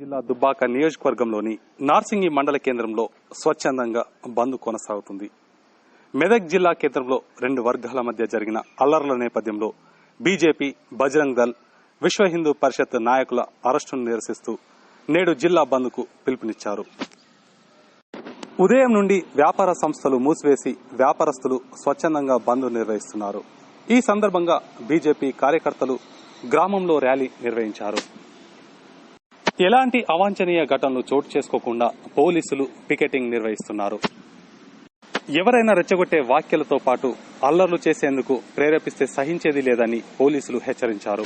జిల్లా దుబ్బాక నియోజకవర్గంలోని నార్సింగి మండల కేంద్రంలో స్వచ్ఛందంగా బంద్ కొనసాగుతుంది. మెదక్ జిల్లా కేంద్రంలో రెండు వర్గాల మధ్య జరిగిన అల్లర్ల నేపథ్యంలో బీజేపీ, బజరంగ్ దళ్, విశ్వ హిందూ పరిషత్ నాయకుల అరెస్టును నిరసిస్తూ నేడు జిల్లా బంద్కు పిలుపునిచ్చారు. ఉదయం నుండి వ్యాపార సంస్థలు మూసివేసి వ్యాపారస్తులు స్వచ్ఛందంగా బంద్ నిర్వహిస్తున్నారు. ఈ సందర్భంగా బీజేపీ కార్యకర్తలు గ్రామంలో ర్యాలీ నిర్వహించారు. ఎలాంటి అవాంఛనీయ ఘటనలు చోటు చేసుకోకుండా పోలీసులు పికెటింగ్ నిర్వహిస్తున్నారు. ఎవరైనా రెచ్చగొట్టే వ్యాఖ్యలతో పాటు అల్లర్లు చేసేందుకు ప్రేరేపిస్తే సహించేది లేదని పోలీసులు హెచ్చరించారు.